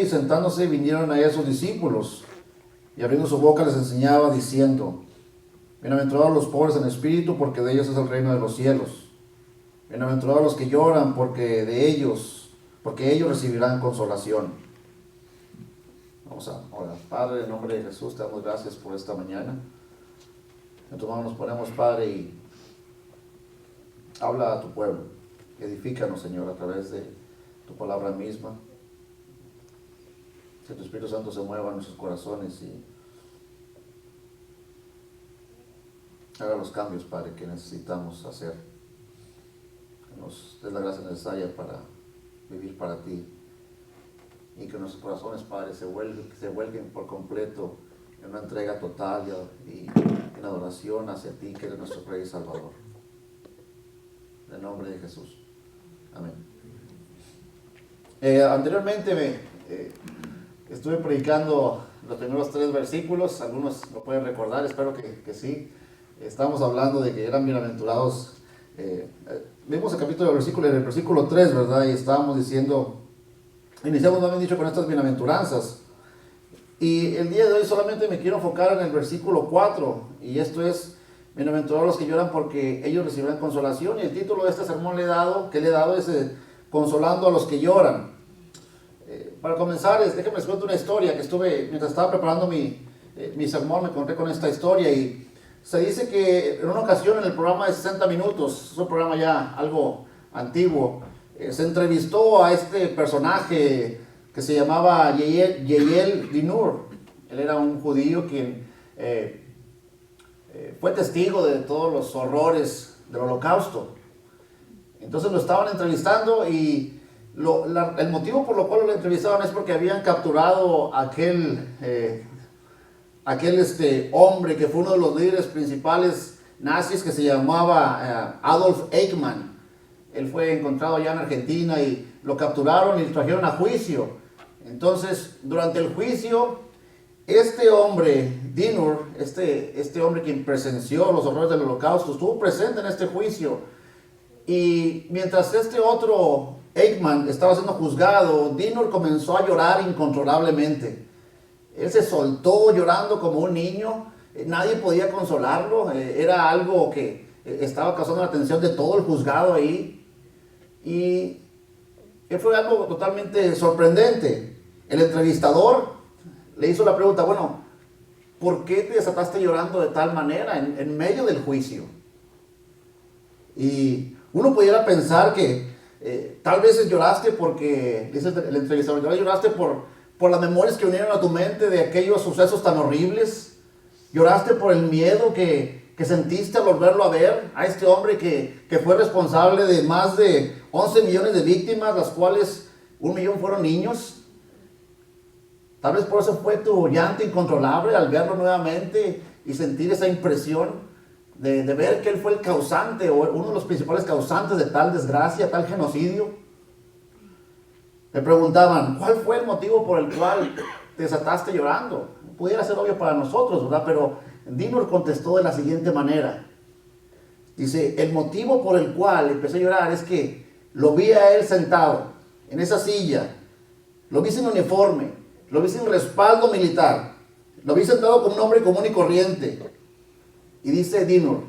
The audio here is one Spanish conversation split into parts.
y sentándose vinieron a él sus discípulos, y abriendo su boca les enseñaba diciendo: bienaventurados los pobres en espíritu, porque de ellos es el reino de los cielos. Bienaventurados los que lloran, porque ellos recibirán consolación. Vamos a orar. Padre, en nombre de Jesús, te damos gracias por esta mañana. En tus manos nos ponemos, Padre, y habla a tu pueblo. Edifícanos, Señor, a través de tu palabra misma. Que tu Espíritu Santo se mueva en nuestros corazones y haga los cambios, Padre, que necesitamos hacer. Que nos des la gracia necesaria para vivir para ti. Y que nuestros corazones, Padre, se vuelquen por completo en una entrega total y en adoración hacia ti, que eres nuestro Rey y Salvador. En el nombre de Jesús. Amén. Anteriormente estuve predicando los primeros 3 versículos. Algunos lo pueden recordar, espero que sí. Estamos hablando de que eran bienaventurados. Vimos el capítulo del versículo, en el versículo 3, ¿verdad? Y estábamos diciendo, iniciamos, también dicho, con estas bienaventuranzas. Y el día de hoy solamente me quiero enfocar en el versículo 4. Y esto es: bienaventurados los que lloran, porque ellos recibirán consolación. Y el título de este sermón que le he dado es Consolando a los que lloran. Para comenzar, déjenme les cuento una historia que mientras estaba preparando mi sermón, me encontré con esta historia. Y se dice que en una ocasión, en el programa de 60 minutos, es un programa ya algo antiguo, se entrevistó a este personaje que se llamaba Yael Dinur. Él era un judío quien fue testigo de todos los horrores del Holocausto. Entonces lo estaban entrevistando, y el motivo por lo cual lo entrevistaban es porque habían capturado aquel hombre que fue uno de los líderes principales nazis, que se llamaba Adolf Eichmann. Él fue encontrado allá en Argentina y lo capturaron y lo trajeron a juicio. Entonces, durante el juicio, este hombre, Dinur, este hombre quien presenció los horrores del Holocausto, estuvo presente en este juicio. Y mientras este otro Eichmann estaba siendo juzgado, Dinur comenzó a llorar incontrolablemente. Él se soltó llorando como un niño. Nadie podía consolarlo. Era algo que estaba causando la atención de todo el juzgado ahí. Y fue algo totalmente sorprendente. El entrevistador le hizo la pregunta: bueno, ¿por qué te desataste llorando de tal manera en medio del juicio? Y uno pudiera pensar que tal vez lloraste porque, dice el entrevistador, lloraste por las memorias que unieron a tu mente de aquellos sucesos tan horribles. Lloraste por el miedo que sentiste al volverlo a ver, a este hombre que fue responsable de más de 11 millones de víctimas, las cuales 1 millón fueron niños. Tal vez por eso fue tu llanto incontrolable al verlo nuevamente y sentir esa impresión de ver que él fue el causante, o uno de los principales causantes de tal desgracia, tal genocidio. Le preguntaban: ¿cuál fue el motivo por el cual te desataste llorando? Pudiera ser obvio para nosotros, ¿verdad? Pero Dinur contestó de la siguiente manera. Dice: el motivo por el cual empecé a llorar es que lo vi a él sentado en esa silla, lo vi sin uniforme, lo vi sin respaldo militar, lo vi sentado como un hombre común y corriente. Y dice Dinur: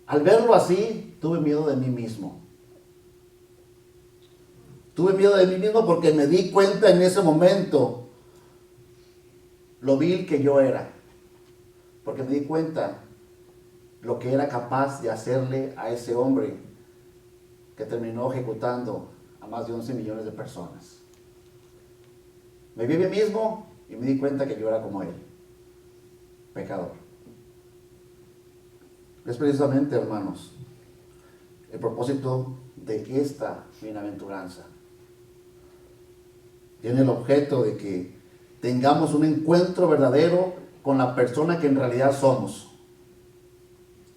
al verlo así, tuve miedo de mí mismo. Tuve miedo de mí mismo porque me di cuenta en ese momento lo vil que yo era. Porque me di cuenta lo que era capaz de hacerle a ese hombre que terminó ejecutando a más de 11 millones de personas. Me vi a mí mismo y me di cuenta que yo era como él, pecador. Es precisamente, hermanos, el propósito de esta bienaventuranza. Tiene el objeto de que tengamos un encuentro verdadero con la persona que en realidad somos,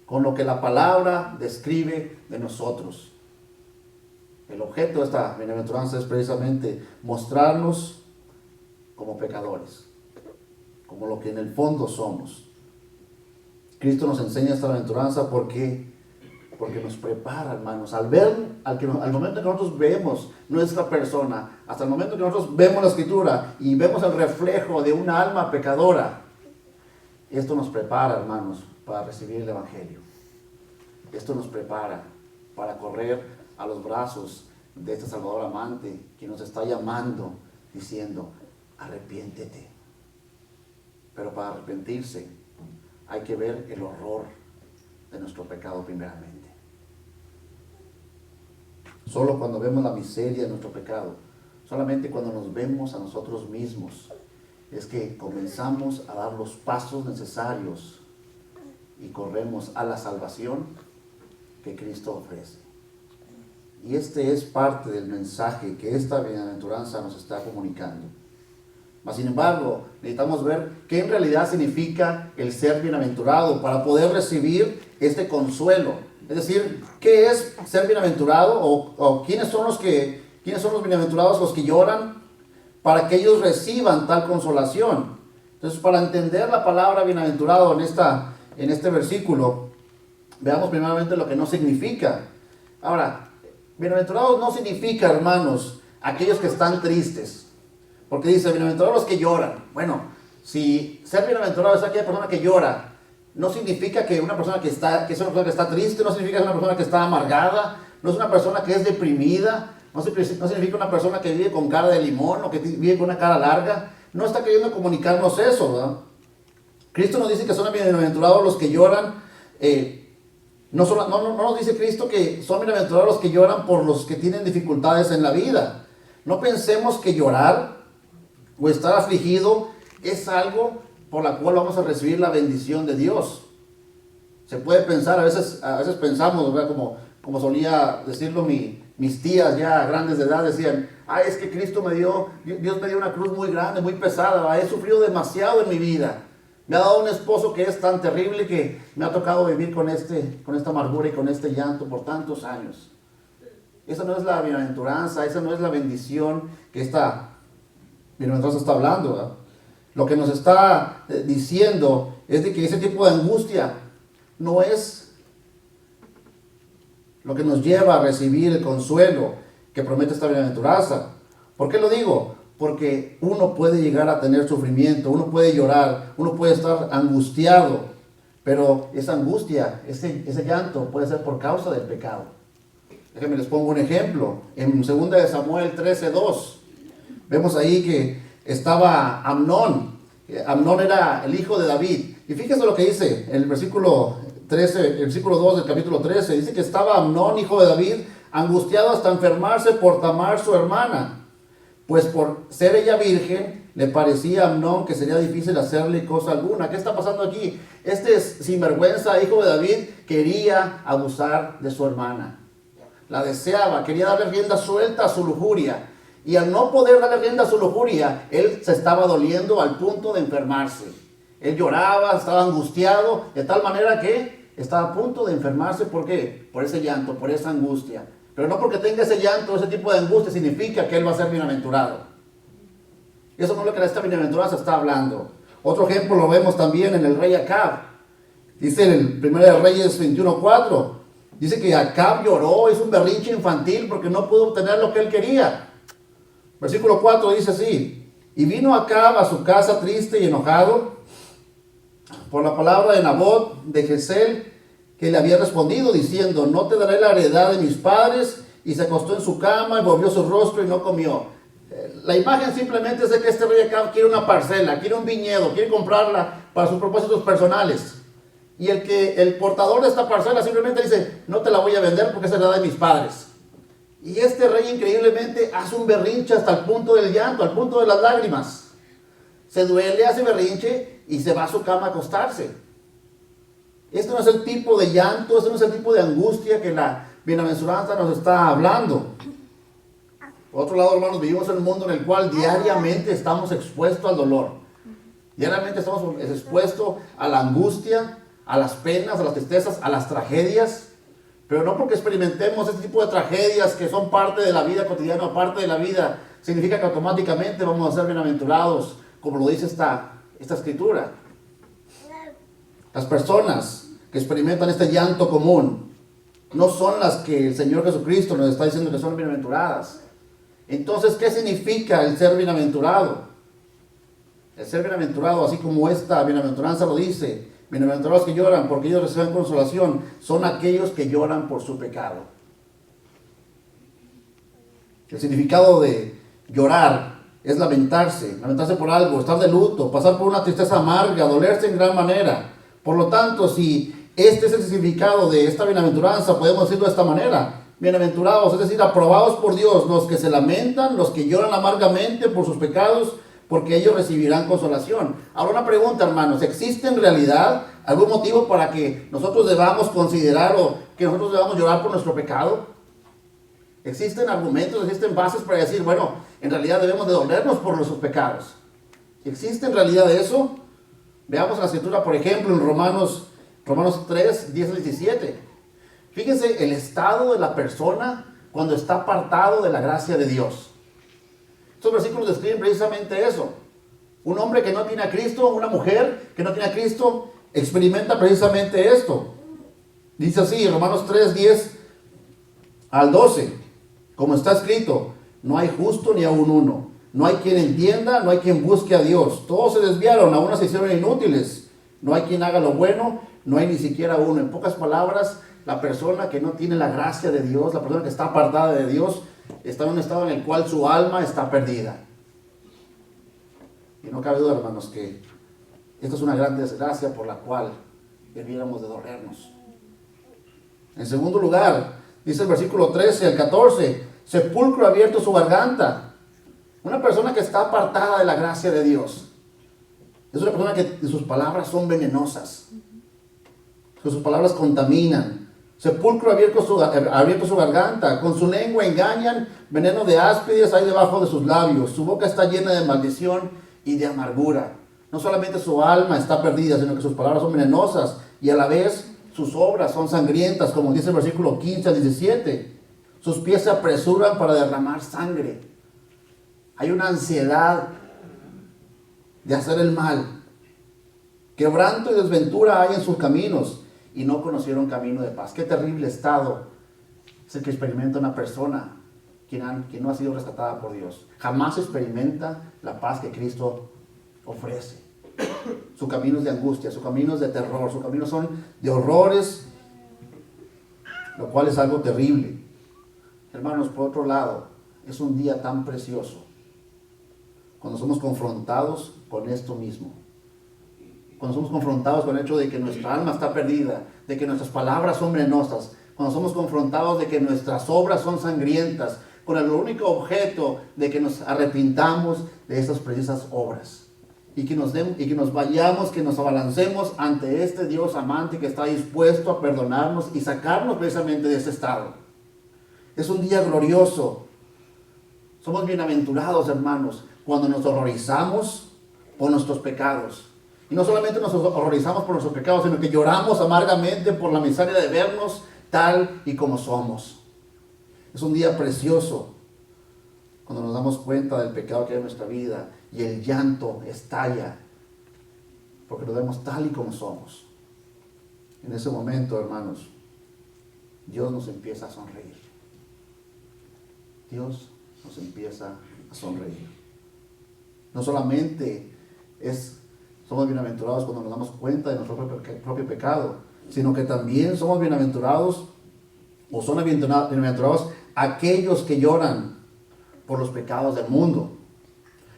con lo que la palabra describe de nosotros. El objeto de esta bienaventuranza es precisamente mostrarnos como pecadores, como lo que en el fondo somos. Cristo nos enseña esta bienaventuranza porque porque nos prepara, hermanos. Al ver, al momento que nosotros vemos nuestra persona, hasta el momento que nosotros vemos la Escritura y vemos el reflejo de una alma pecadora, esto nos prepara, hermanos, para recibir el Evangelio. Esto nos prepara para correr a los brazos de este Salvador amante que nos está llamando, diciendo, arrepiéntete. Pero para arrepentirse hay que ver el horror de nuestro pecado primeramente. Solo cuando vemos la miseria de nuestro pecado, solamente cuando nos vemos a nosotros mismos, es que comenzamos a dar los pasos necesarios y corremos a la salvación que Cristo ofrece. Y este es parte del mensaje que esta bienaventuranza nos está comunicando. Mas, sin embargo, necesitamos ver qué en realidad significa el ser bienaventurado para poder recibir este consuelo. Es decir, ¿qué es ser bienaventurado? ¿O quiénes son los bienaventurados? Los que lloran, para que ellos reciban tal consolación. Entonces, para entender la palabra bienaventurado en este versículo, veamos primeramente lo que no significa. Ahora, bienaventurados no significa, hermanos, aquellos que están tristes. Porque dice, bienaventurados los que lloran. Bueno, si ser bienaventurado es aquella persona que llora, no significa que es una persona que está triste, no significa que es una persona que está amargada, no es una persona que es deprimida, no significa una persona que vive con cara de limón o que vive con una cara larga. No está queriendo comunicarnos eso, ¿verdad? Cristo nos dice que son bienaventurados los que lloran. No nos dice Cristo que son bienaventurados los que lloran por los que tienen dificultades en la vida. No pensemos que llorar o estar afligido es algo por la cual vamos a recibir la bendición de Dios. Se puede pensar, a veces pensamos, ¿verdad? Como solía decirlo mis tías ya grandes de edad, decían, es que Dios me dio una cruz muy grande, muy pesada, ¿verdad? He sufrido demasiado en mi vida. Me ha dado un esposo que es tan terrible que me ha tocado vivir con esta amargura y con este llanto por tantos años. Esa no es la bienaventuranza, esa no es la bendición que esta bienaventuranza está hablando, ¿verdad? Lo que nos está diciendo es de que ese tipo de angustia no es lo que nos lleva a recibir el consuelo que promete esta bienaventuranza. ¿Por qué lo digo? Porque uno puede llegar a tener sufrimiento, uno puede llorar, uno puede estar angustiado, pero esa angustia, ese llanto puede ser por causa del pecado. Déjenme les pongo un ejemplo. En 2 de Samuel 13:2, vemos ahí que estaba Amnón. Amnón era el hijo de David. Y fíjense lo que dice en el versículo 2 del capítulo 13. Dice que estaba Amnón, hijo de David, angustiado hasta enfermarse por Tamar, su hermana. Pues por ser ella virgen, le parecía a Amnón que sería difícil hacerle cosa alguna. ¿Qué está pasando aquí? Este sinvergüenza, hijo de David, quería abusar de su hermana. La deseaba, quería darle rienda suelta a su lujuria. Y al no poder darle rienda a su lujuria, él se estaba doliendo al punto de enfermarse. Él lloraba, estaba angustiado, de tal manera que estaba a punto de enfermarse. ¿Por qué? Por ese llanto, por esa angustia. Pero no porque tenga ese llanto, ese tipo de angustia, significa que él va a ser bienaventurado. Eso no es lo que esta bienaventuranza está hablando. Otro ejemplo lo vemos también en el rey Acab. Dice en el 1 de Reyes 21:4. Dice que Acab lloró, hizo un berrinche infantil porque no pudo obtener lo que él quería. Versículo 4 dice así: y vino Acab a su casa triste y enojado por la palabra de Nabot de Jezreel, que le había respondido diciendo, no te daré la heredad de mis padres, y se acostó en su cama y volvió su rostro y no comió. La imagen simplemente es de que este rey Acab quiere una parcela, quiere un viñedo, quiere comprarla para sus propósitos personales. Y el portador de esta parcela simplemente dice, no te la voy a vender porque es heredad de mis padres. Y este rey increíblemente hace un berrinche hasta el punto del llanto, al punto de las lágrimas. Se duele, hace berrinche y se va a su cama a acostarse. Este no es el tipo de llanto, este no es el tipo de angustia que la bienaventuranza nos está hablando. Por otro lado, hermanos, vivimos en un mundo en el cual diariamente estamos expuestos al dolor. Diariamente estamos expuestos a la angustia, a las penas, a las tristezas, a las tragedias. Pero no porque experimentemos este tipo de tragedias que son parte de la vida cotidiana, parte de la vida, significa que automáticamente vamos a ser bienaventurados, como lo dice esta escritura. Las personas que experimentan este llanto común no son las que el Señor Jesucristo nos está diciendo que son bienaventuradas. Entonces, ¿qué significa el ser bienaventurado? El ser bienaventurado, así como esta bienaventuranza lo dice, bienaventurados que lloran porque ellos reciben consolación, son aquellos que lloran por su pecado. El significado de llorar es lamentarse por algo, estar de luto, pasar por una tristeza amarga, dolerse en gran manera. Por lo tanto, si este es el significado de esta bienaventuranza, podemos decirlo de esta manera: bienaventurados, es decir, aprobados por Dios, los que se lamentan, los que lloran amargamente por sus pecados, porque ellos recibirán consolación. Ahora una pregunta, hermanos: ¿existe en realidad algún motivo para que nosotros debamos considerar o que nosotros debamos llorar por nuestro pecado? ¿Existen argumentos, existen bases para decir, bueno, en realidad debemos de dolernos por nuestros pecados? ¿Existe en realidad eso? Veamos la escritura, por ejemplo, en Romanos 3, 10 al 17. Fíjense el estado de la persona cuando está apartado de la gracia de Dios. Estos versículos describen precisamente eso. Un hombre que no tiene a Cristo, una mujer que no tiene a Cristo, experimenta precisamente esto. Dice así, Romanos 3, 10 al 12. Como está escrito, no hay justo ni aun uno. No hay quien entienda, no hay quien busque a Dios. Todos se desviaron, a unas se hicieron inútiles. No hay quien haga lo bueno, no hay ni siquiera uno. En pocas palabras, la persona que no tiene la gracia de Dios, la persona que está apartada de Dios, está en un estado en el cual su alma está perdida. Y no cabe duda, hermanos, que esta es una gran desgracia por la cual debiéramos de dolernos. En segundo lugar, dice el versículo 13 al 14, sepulcro abierto su garganta. Una persona que está apartada de la gracia de Dios es una persona que sus palabras son venenosas, que sus palabras contaminan. Sepulcro abierto su garganta, con su lengua engañan, veneno de áspides hay debajo de sus labios, su boca está llena de maldición y de amargura. No solamente su alma está perdida, sino que sus palabras son venenosas y a la vez sus obras son sangrientas, como dice el versículo 15 al 17. Sus pies se apresuran para derramar sangre. Hay una ansiedad de hacer el mal. Quebranto y desventura hay en sus caminos y no conocieron camino de paz. Qué terrible estado es el que experimenta una persona que no ha sido rescatada por Dios. Jamás experimenta la paz que Cristo ofrece. Su camino es de angustia, su camino es de terror, su camino son de horrores, lo cual es algo terrible. Hermanos, por otro lado, es un día tan precioso cuando somos confrontados con esto mismo. Cuando somos confrontados con el hecho de que nuestra alma está perdida, de que nuestras palabras son venenosas, cuando somos confrontados de que nuestras obras son sangrientas, con el único objeto de que nos arrepintamos de esas precisas obras. Y que nos vayamos, que nos abalancemos ante este Dios amante que está dispuesto a perdonarnos y sacarnos precisamente de ese estado. Es un día glorioso. Somos bienaventurados, hermanos, cuando nos horrorizamos por nuestros pecados. Y no solamente nos horrorizamos por nuestros pecados, sino que lloramos amargamente por la miseria de vernos tal y como somos. Es un día precioso cuando nos damos cuenta del pecado que hay en nuestra vida y el llanto estalla porque nos vemos tal y como somos. En ese momento, hermanos, Dios nos empieza a sonreír. Dios nos empieza a sonreír. No solamente somos bienaventurados cuando nos damos cuenta de nuestro propio pecado, sino que también somos bienaventurados o son bienaventurados aquellos que lloran por los pecados del mundo.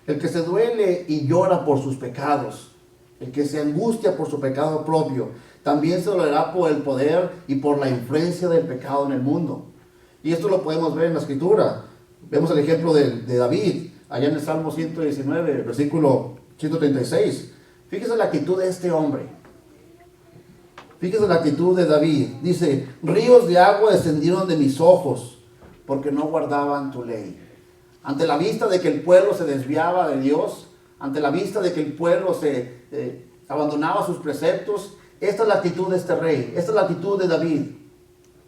El que se duele y llora por sus pecados, el que se angustia por su pecado propio, también se dolerá por el poder y por la influencia del pecado en el mundo. Y esto lo podemos ver en la Escritura. Vemos el ejemplo de David, allá en el Salmo 119, versículo 136. Fíjese la actitud de este hombre. Fíjese la actitud de David. Dice, ríos de agua descendieron de mis ojos, porque no guardaban tu ley. Ante la vista de que el pueblo se desviaba de Dios, ante la vista de que el pueblo se abandonaba sus preceptos, esta es la actitud de este rey, esta es la actitud de David.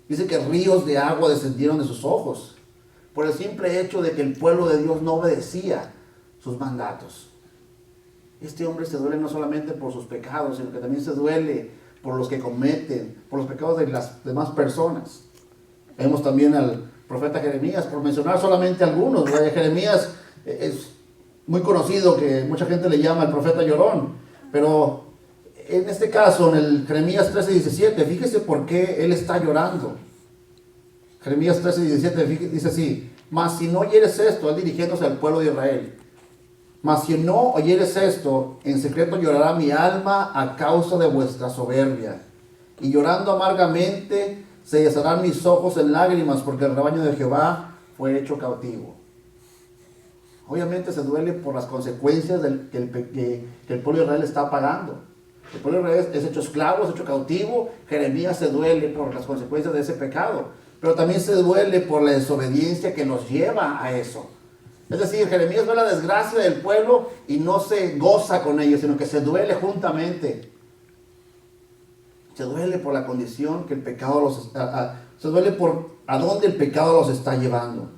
Dice que ríos de agua descendieron de sus ojos, por el simple hecho de que el pueblo de Dios no obedecía sus mandatos. Este hombre se duele no solamente por sus pecados, sino que también se duele por los que cometen, por los pecados de las demás personas. Vemos también al profeta Jeremías, por mencionar solamente algunos, ¿verdad? Jeremías es muy conocido, que mucha gente le llama el profeta llorón, pero en este caso, en el Jeremías 13:17, fíjese por qué él está llorando. Jeremías 13:17 dice así: mas si no oyeres esto, él dirigiéndose al pueblo de Israel, mas si no oyeres esto, en secreto llorará mi alma a causa de vuestra soberbia, y llorando amargamente se desharán mis ojos en lágrimas, porque el rebaño de Jehová fue hecho cautivo. Obviamente se duele por las consecuencias que el pueblo de Israel está pagando. El pueblo de Israel es hecho esclavo, es hecho cautivo. Jeremías se duele por las consecuencias de ese pecado, pero también se duele por la desobediencia que nos lleva a eso. Es decir, Jeremías ve la desgracia del pueblo y no se goza con ellos, sino que se duele juntamente. Se duele por la condición que el pecado se duele por a dónde el pecado los está llevando.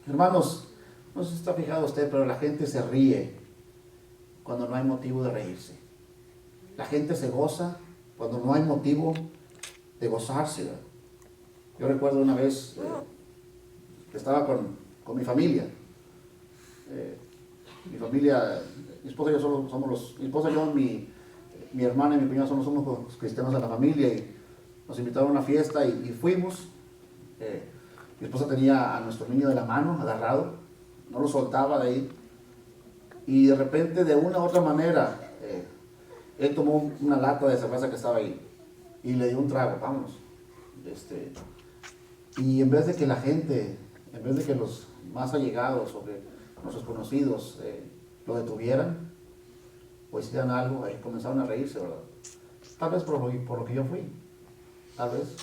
Hermanos, no sé si está fijado usted, pero la gente se ríe cuando no hay motivo de reírse. La gente se goza cuando no hay motivo de gozarse, ¿verdad? Yo recuerdo una vez que estaba con mi familia. Mi familia, mi esposa y yo solo somos mi esposa y yo, mi hermana y mi cuñado somos los cristianos de la familia, y nos invitaron a una fiesta y fuimos. Mi esposa tenía a nuestro niño de la mano agarrado, no lo soltaba de ahí, y de repente, de una u otra manera, él tomó una lata de cerveza que estaba ahí y le dio un trago, vámonos. Y en vez de que la gente, en vez de que los más allegados o que nuestros conocidos lo detuvieran o hicieran algo, comenzaron a reírse, ¿verdad? Tal vez por lo que yo fui, tal vez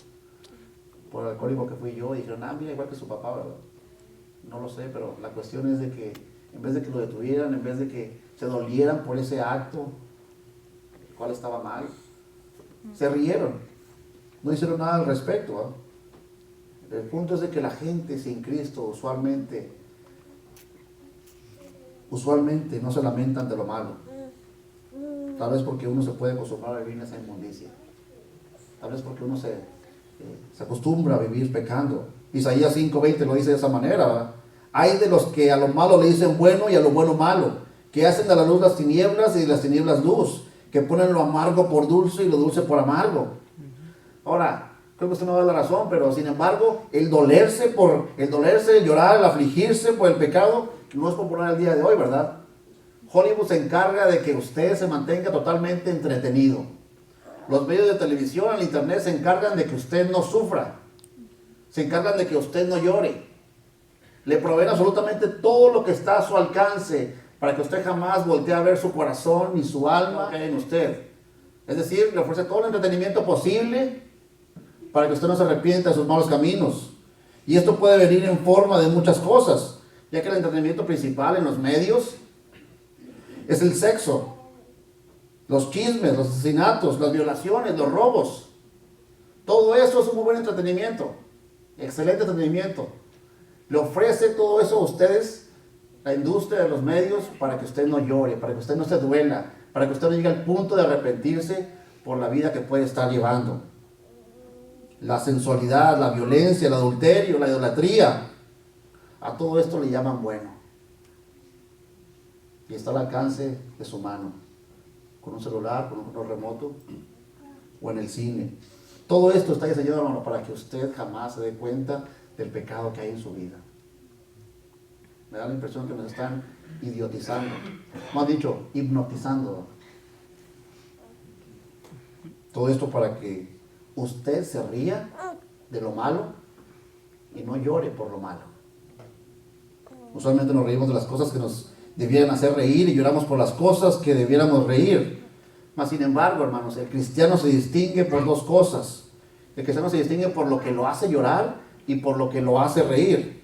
por el alcohólico que fui yo, y dijeron: ah, mira, igual que su papá, ¿verdad? No lo sé, pero la cuestión es de que en vez de que lo detuvieran, en vez de que se dolieran por ese acto, el cual estaba mal, se rieron, no hicieron nada al respecto, ¿eh? El punto es de que la gente sin Cristo usualmente no se lamentan de lo malo. Tal vez porque uno se puede acostumbrar a vivir en esa inmundicia. Tal vez porque uno se acostumbra a vivir pecando. Isaías 5:20 lo dice de esa manera, ¿verdad? Hay de los que a lo malo le dicen bueno y a lo bueno malo, que hacen de la luz las tinieblas y de las tinieblas luz, que ponen lo amargo por dulce y lo dulce por amargo. Ahora, creo que usted me da la razón, pero sin embargo, el dolerse, el llorar, el afligirse por el pecado, no es popular el día de hoy, ¿verdad? Hollywood se encarga de que usted se mantenga totalmente entretenido. Los medios de televisión, el internet, se encargan de que usted no sufra. Se encargan de que usted no llore. Le proveen absolutamente todo lo que está a su alcance para que usted jamás voltee a ver su corazón ni su alma que hay en usted. Es decir, le ofrece todo el entretenimiento posible para que usted no se arrepienta de sus malos caminos. Y esto puede venir en forma de muchas cosas, ya que el entretenimiento principal en los medios es el sexo, los chismes, los asesinatos, las violaciones, los robos. Todo eso es un muy buen entretenimiento, excelente entretenimiento. Le ofrece todo eso a ustedes, la industria de los medios, para que usted no llore, para que usted no se duela, para que usted no llegue al punto de arrepentirse por la vida que puede estar llevando. La sensualidad, la violencia, el adulterio, la idolatría, a todo esto le llaman bueno. Y está al alcance de su mano, con un celular, con un control remoto o en el cine. Todo esto está diseñado, hermano, para que usted jamás se dé cuenta del pecado que hay en su vida. Me da la impresión que nos están idiotizando, más dicho, hipnotizando. Todo esto para que usted se ría de lo malo y no llore por lo malo. Usualmente nos reímos de las cosas que nos debieran hacer reír y lloramos por las cosas que debiéramos reír. Mas sin embargo, hermanos, el cristiano se distingue por dos cosas. El cristiano se distingue por lo que lo hace llorar y por lo que lo hace reír.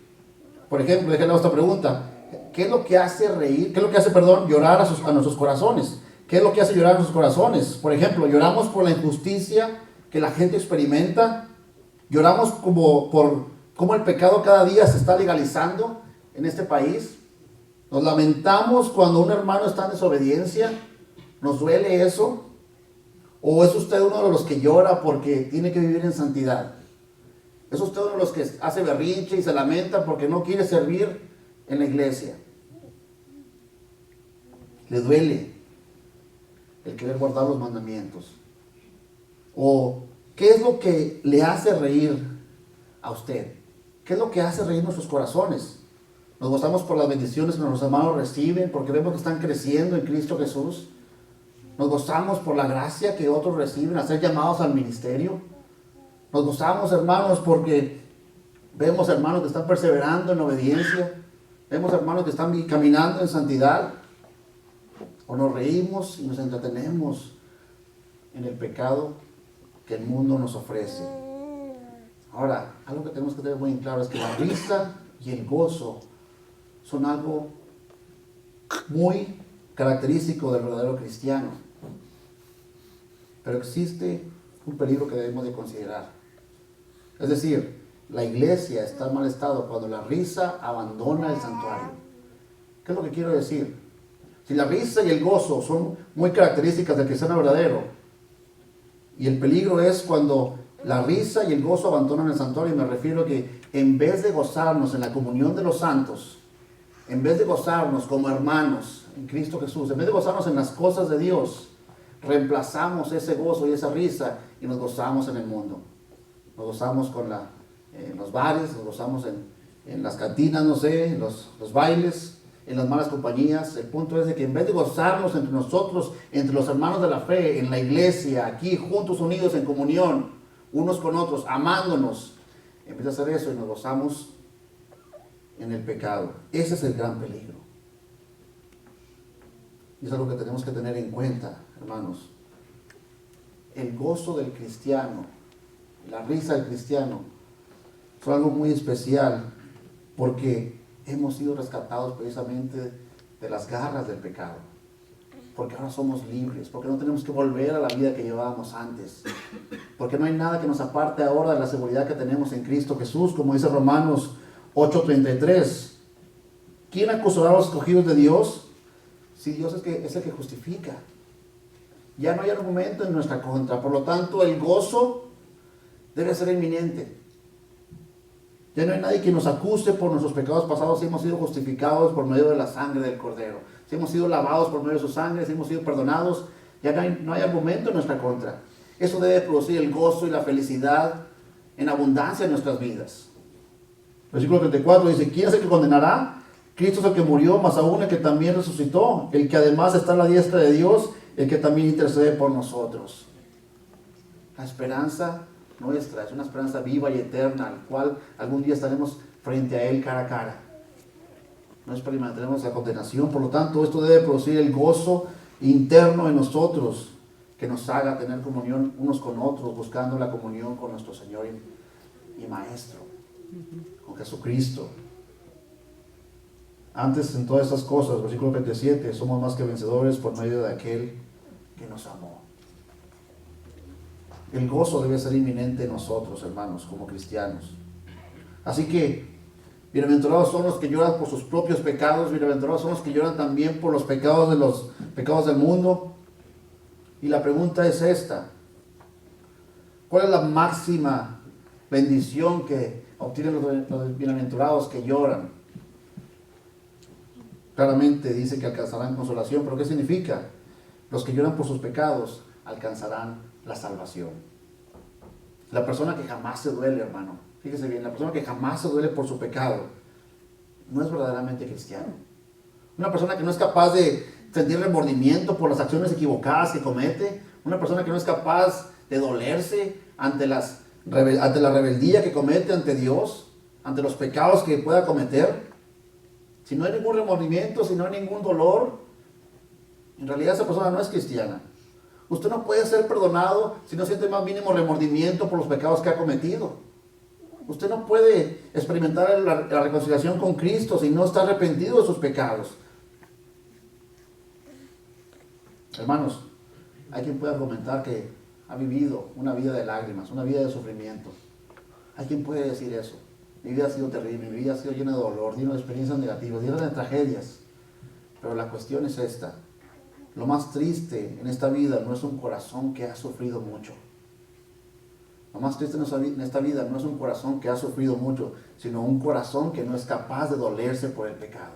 Por ejemplo, déjenle esta pregunta: ¿qué es lo que hace reír? ¿Qué es lo que hace, llorar a nuestros corazones? ¿Qué es lo que hace llorar a nuestros corazones? Por ejemplo, lloramos por la injusticia que la gente experimenta. Lloramos por cómo el pecado cada día se está legalizando en este país. Nos lamentamos cuando un hermano está en desobediencia. ¿Nos duele eso? ¿O es usted uno de los que llora porque tiene que vivir en santidad? ¿Es usted uno de los que hace berrinche y se lamenta porque no quiere servir en la iglesia? ¿Le duele el querer guardar los mandamientos? ¿O qué es lo que le hace reír a usted? ¿Qué es lo que hace reír nuestros corazones? Nos gozamos por las bendiciones que nuestros hermanos reciben, porque vemos que están creciendo en Cristo Jesús. Nos gozamos por la gracia que otros reciben, a ser llamados al ministerio. Nos gozamos, hermanos, porque vemos hermanos que están perseverando en obediencia. Vemos hermanos que están caminando en santidad. O nos reímos y nos entretenemos en el pecado que el mundo nos ofrece. Ahora, algo que tenemos que tener muy claro es que la risa y el gozo son algo muy característico del verdadero cristiano. Pero existe un peligro que debemos de considerar. Es decir, la iglesia está en mal estado cuando la risa abandona el santuario. ¿Qué es lo que quiero decir? Si la risa y el gozo son muy características del cristiano verdadero, y el peligro es cuando la risa y el gozo abandonan el santuario, y me refiero a que en vez de gozarnos en la comunión de los santos, en vez de gozarnos como hermanos en Cristo Jesús, en vez de gozarnos en las cosas de Dios, reemplazamos ese gozo y esa risa y nos gozamos en el mundo. Nos gozamos en los bares, nos gozamos en las cantinas, no sé, en los bailes, en las malas compañías. El punto es de que en vez de gozarnos entre nosotros, entre los hermanos de la fe, en la iglesia, aquí juntos, unidos en comunión, unos con otros, amándonos, empieza a hacer eso y nos gozamos en el pecado. Ese es el gran peligro. Y es algo que tenemos que tener en cuenta, hermanos. El gozo del cristiano, la risa del cristiano, son algo muy especial porque hemos sido rescatados precisamente de las garras del pecado. Porque ahora somos libres, porque no tenemos que volver a la vida que llevábamos antes. Porque no hay nada que nos aparte ahora de la seguridad que tenemos en Cristo Jesús, como dice Romanos 8:33. ¿Quién acusará a los escogidos de Dios? Si Dios es el que justifica. Ya no hay argumento en nuestra contra. Por lo tanto, el gozo debe ser inminente. Ya no hay nadie que nos acuse por nuestros pecados pasados si hemos sido justificados por medio de la sangre del Cordero. Si hemos sido lavados por medio de su sangre, si hemos sido perdonados, ya no hay argumento en nuestra contra. Eso debe producir el gozo y la felicidad en abundancia en nuestras vidas. Versículo 34 dice: ¿quién es el que condenará? Cristo es el que murió, más aún el que también resucitó, el que además está a la diestra de Dios, el que también intercede por nosotros. La esperanza nuestra es una esperanza viva y eterna, al cual algún día estaremos frente a Él cara a cara. No experimentaremos la condenación. Por lo tanto, esto debe producir el gozo interno en nosotros, que nos haga tener comunión unos con otros, buscando la comunión con nuestro Señor y Maestro, con Jesucristo. Antes, en todas estas cosas, versículo 27, somos más que vencedores por medio de aquel que nos amó. El gozo debe ser inminente en nosotros, hermanos, como cristianos. Así que, bienaventurados son los que lloran por sus propios pecados, bienaventurados son los que lloran también por los pecados del mundo. Y la pregunta es esta: ¿cuál es la máxima bendición que obtienen los bienaventurados que lloran? Claramente dice que alcanzarán consolación, pero ¿qué significa? Los que lloran por sus pecados alcanzarán la salvación. La persona que jamás se duele, hermano, fíjese bien, la persona que jamás se duele por su pecado no es verdaderamente cristiano. Una persona que no es capaz de sentir remordimiento por las acciones equivocadas que comete, una persona que no es capaz de dolerse ante la rebeldía que comete ante Dios, ante los pecados que pueda cometer. Si no hay ningún remordimiento, si no hay ningún dolor, en realidad esa persona no es cristiana. Usted no puede ser perdonado si no siente más mínimo remordimiento por los pecados que ha cometido. Usted no puede experimentar la reconciliación con Cristo si no está arrepentido de sus pecados. Hermanos, hay quien puede argumentar que ha vivido una vida de lágrimas, una vida de sufrimiento. Hay quien puede decir eso. Mi vida ha sido terrible, mi vida ha sido llena de dolor, llena de experiencias negativas, llena de tragedias. Pero la cuestión es esta: lo más triste en esta vida no es un corazón que ha sufrido mucho. Lo más triste en esta vida no es un corazón que ha sufrido mucho, sino un corazón que no es capaz de dolerse por el pecado.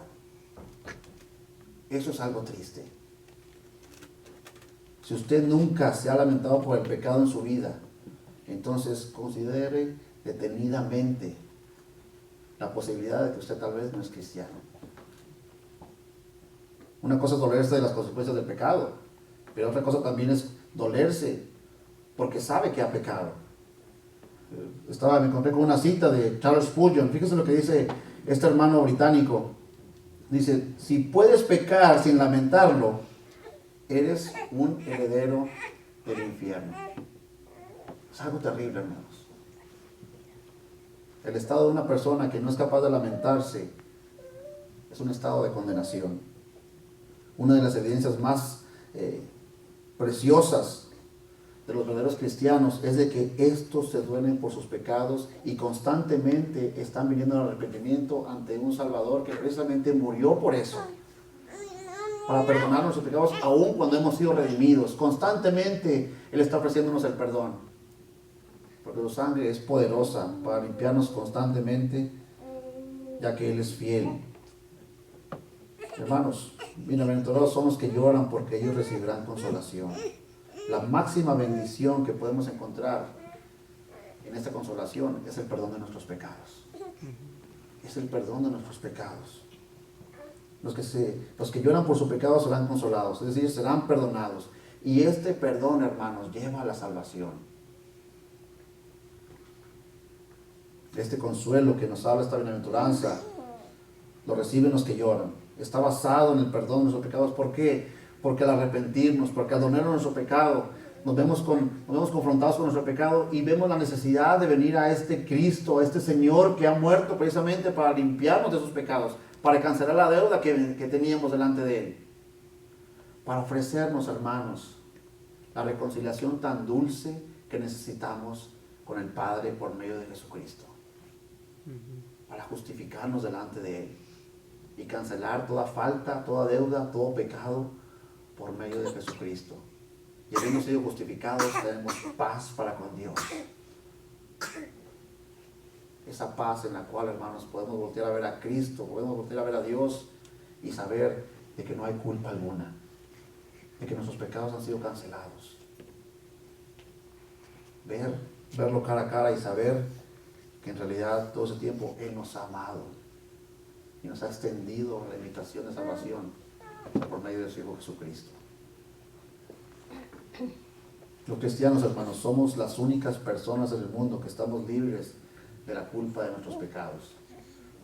Eso es algo triste. Si usted nunca se ha lamentado por el pecado en su vida, entonces considere detenidamente la posibilidad de que usted tal vez no es cristiano. Una cosa es dolerse de las consecuencias del pecado, pero otra cosa también es dolerse porque sabe que ha pecado. Me encontré con una cita de Charles Spurgeon. Fíjese lo que dice este hermano británico. Dice, si puedes pecar sin lamentarlo, eres un heredero del infierno. Es algo terrible, hermanos. El estado de una persona que no es capaz de lamentarse es un estado de condenación. Una de las evidencias más preciosas de los verdaderos cristianos es de que estos se duelen por sus pecados y constantemente están viniendo al arrepentimiento ante un Salvador que precisamente murió por eso, para perdonar nuestros pecados, aun cuando hemos sido redimidos. Constantemente Él está ofreciéndonos el perdón, porque su sangre es poderosa para limpiarnos constantemente, ya que Él es fiel. Hermanos, bienaventurados son los que lloran, porque ellos recibirán consolación. La máxima bendición que podemos encontrar en esta consolación es el perdón de nuestros pecados. Es el perdón de nuestros pecados. Los que lloran por su pecado serán consolados, es decir, serán perdonados. Y este perdón, hermanos, lleva a la salvación. Este consuelo que nos habla esta bienaventuranza lo reciben los que lloran. Está basado en el perdón de nuestros pecados. ¿Por qué? Porque al arrepentirnos, porque al donar nuestro pecado, nos vemos confrontados con nuestro pecado y vemos la necesidad de venir a este Cristo, a este Señor que ha muerto precisamente para limpiarnos de esos pecados, para cancelar la deuda que teníamos delante de Él, para ofrecernos, hermanos, la reconciliación tan dulce que necesitamos con el Padre por medio de Jesucristo, para justificarnos delante de Él y cancelar toda falta, toda deuda, todo pecado por medio de Jesucristo. Y habiendo sido justificados, tenemos paz para con Dios. Esa paz en la cual, hermanos, podemos voltear a ver a Cristo, podemos voltear a ver a Dios y saber de que no hay culpa alguna, de que nuestros pecados han sido cancelados. Verlo cara a cara y saber que en realidad todo ese tiempo Él nos ha amado y nos ha extendido la invitación de salvación por medio de su Hijo Jesucristo. Los cristianos, hermanos, somos las únicas personas en el mundo que estamos libres de la culpa de nuestros pecados,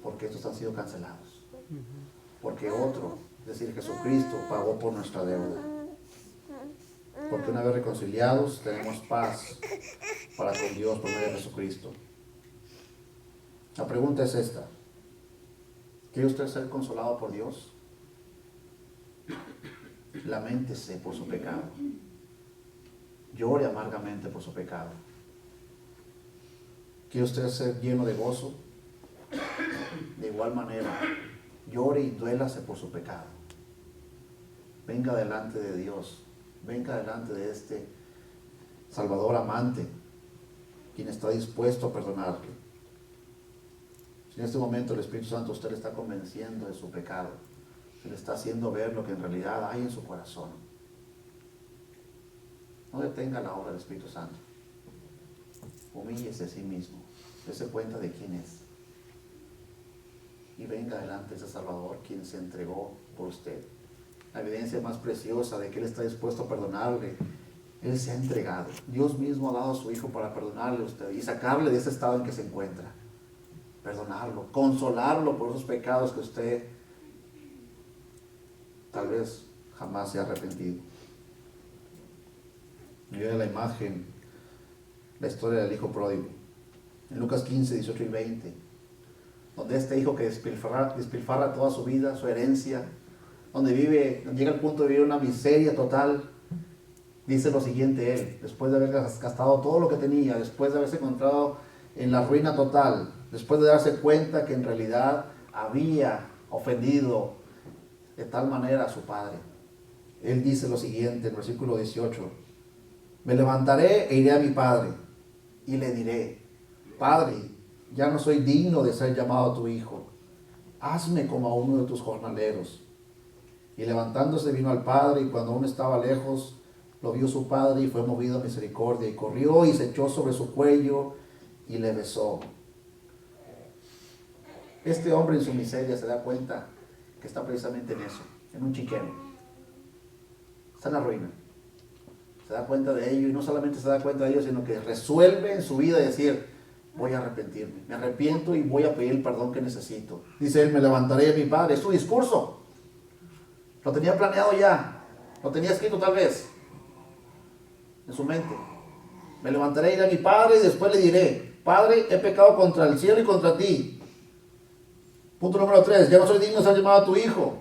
porque estos han sido cancelados. Porque otro, es decir, Jesucristo, pagó por nuestra deuda. Porque una vez reconciliados, tenemos paz para con Dios por medio de Jesucristo. La pregunta es esta: ¿quiere usted ser consolado por Dios? Laméntese por su pecado. Llore amargamente por su pecado. ¿Quiere usted ser lleno de gozo? De igual manera, llore y duélase por su pecado. Venga delante de Dios. Venga delante de este Salvador amante, quien está dispuesto a perdonarle. Si en este momento el Espíritu Santo usted le está convenciendo de su pecado, se le está haciendo ver lo que en realidad hay en su corazón, no detenga la obra del Espíritu Santo. Humíllese a sí mismo, dése cuenta de quién es y venga delante de ese Salvador quien se entregó por usted. La evidencia más preciosa de que Él está dispuesto a perdonarle, Él se ha entregado. Dios mismo ha dado a su Hijo para perdonarle a usted y sacarle de ese estado en que se encuentra. Perdonarlo, consolarlo por esos pecados que usted tal vez jamás se ha arrepentido. Me viene la imagen, la historia del hijo pródigo, en Lucas 15, 18 y 20, donde este hijo que despilfarra toda su vida, su herencia, donde llega al punto de vivir una miseria total, dice lo siguiente él, después de haber gastado todo lo que tenía, después de haberse encontrado en la ruina total, después de darse cuenta que en realidad había ofendido de tal manera a su padre. Él dice lo siguiente en versículo 18: me levantaré e iré a mi padre, y le diré, Padre, ya no soy digno de ser llamado tu hijo. Hazme como a uno de tus jornaleros. Y levantándose vino al padre, y cuando aún estaba lejos, lo vio su padre y fue movido a misericordia, y corrió y se echó sobre su cuello y le besó. Este hombre en su miseria se da cuenta que está precisamente en eso, en un chiquero. Está en la ruina. Se da cuenta de ello, y no solamente se da cuenta de ello, sino que resuelve en su vida decir, voy a arrepentirme, me arrepiento y voy a pedir el perdón que necesito. Dice él, me levantaré de mi padre. Es su discurso. Lo tenía planeado ya, lo tenía escrito tal vez en su mente. Me levantaré y iré a mi padre y después le diré, Padre, he pecado contra el cielo y contra ti. Punto número 3, ya no soy digno de ser llamado a tu hijo.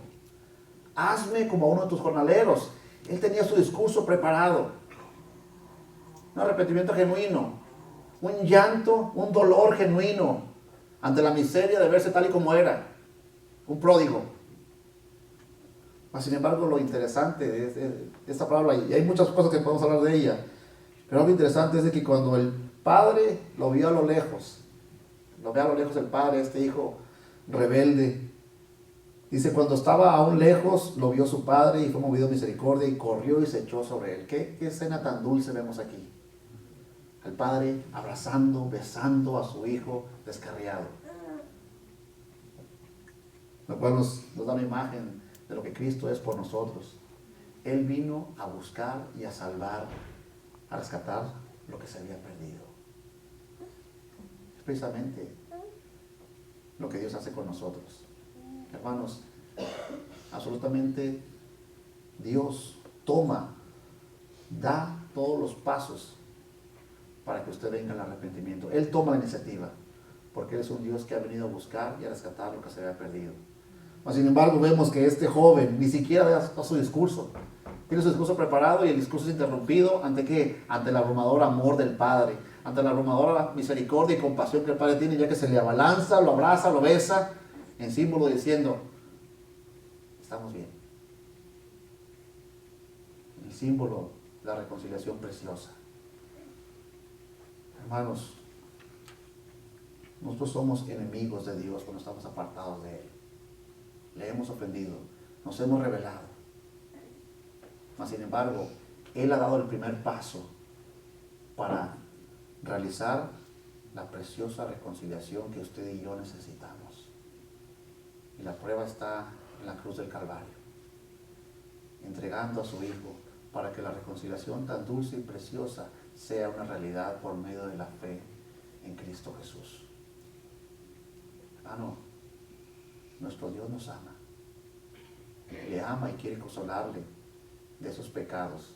Hazme como a uno de tus jornaleros. Él tenía su discurso preparado. Un arrepentimiento genuino, un llanto, un dolor genuino ante la miseria de verse tal y como era, un pródigo. Mas, sin embargo, lo interesante de esta parábola, y hay muchas cosas que podemos hablar de ella, pero algo interesante es de que cuando el padre lo vio a lo lejos, lo ve a lo lejos el padre, este hijo rebelde, dice, cuando estaba aún lejos, lo vio su padre y fue movido a misericordia y corrió y se echó sobre él. ¿Qué escena tan dulce vemos aquí? Al padre abrazando, besando a su hijo descarriado. Lo cual nos da una imagen de lo que Cristo es por nosotros. Él vino a buscar y a salvar, a rescatar lo que se había perdido. Es precisamente lo que Dios hace con nosotros. Hermanos, absolutamente Dios toma, da todos los pasos para que usted venga al arrepentimiento. Él toma la iniciativa, porque Él es un Dios que ha venido a buscar y a rescatar lo que se había perdido. Mas, sin embargo, vemos que este joven ni siquiera da su discurso. Tiene su discurso preparado y el discurso es interrumpido. ¿Ante qué? Ante el abrumador amor del Padre, ante la abrumadora misericordia y compasión que el Padre tiene, ya que se le abalanza, lo abraza, lo besa, en símbolo diciendo, estamos bien. El símbolo de la reconciliación preciosa. Hermanos, nosotros somos enemigos de Dios cuando estamos apartados de Él. Le hemos ofendido, nos hemos rebelado. Mas, sin embargo, Él ha dado el primer paso para realizar la preciosa reconciliación que usted y yo necesitamos. Y la prueba está en la cruz del Calvario, entregando a su Hijo para que la reconciliación tan dulce y preciosa sea una realidad por medio de la fe en Cristo Jesús. Hermano, nuestro Dios nos ama. Le ama y quiere consolarle de esos pecados.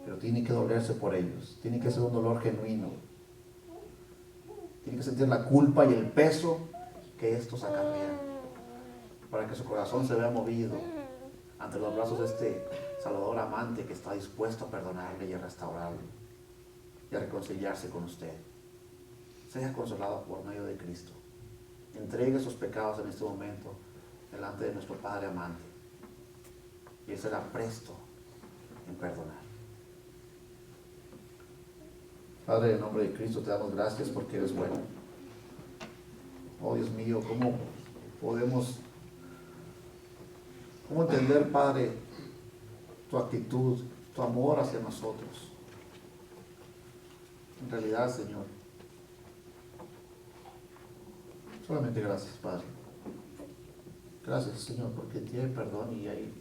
Pero tiene que dolerse por ellos. Tiene que ser un dolor genuino. Tiene que sentir la culpa y el peso que estos acarrean, para que su corazón se vea movido ante los brazos de este Salvador amante que está dispuesto a perdonarle y a restaurarle y a reconciliarse con usted. Sea consolado por medio de Cristo. Entregue sus pecados en este momento delante de nuestro Padre amante y Él será presto en perdonar. Padre, en nombre de Cristo te damos gracias porque eres bueno. Oh Dios mío, ¿cómo entender, Padre, tu actitud, tu amor hacia nosotros? En realidad, Señor, solamente gracias, Padre. Gracias, Señor, porque tiene perdón y hay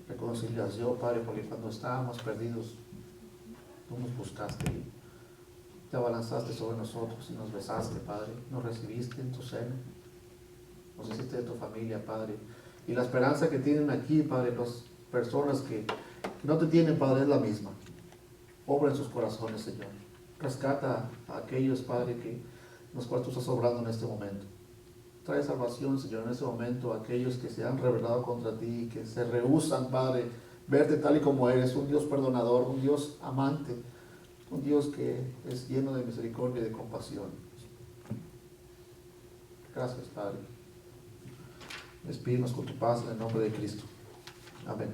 reconciliación, Padre, porque cuando estábamos perdidos, tú nos buscaste y te abalanzaste sobre nosotros y nos besaste, Padre, nos recibiste en tu seno, nos hiciste de tu familia, Padre. Y la esperanza que tienen aquí, Padre, las personas que no te tienen, Padre, es la misma. Obra en sus corazones, Señor. Rescata a aquellos, Padre, que los cuales tú estás obrando en este momento. Trae salvación, Señor, en este momento a aquellos que se han rebelado contra ti, que se rehúsan, Padre, verte tal y como eres, un Dios perdonador, un Dios amante, un Dios que es lleno de misericordia y de compasión. Gracias, Padre. Despídenos con tu paz en el nombre de Cristo. Amén.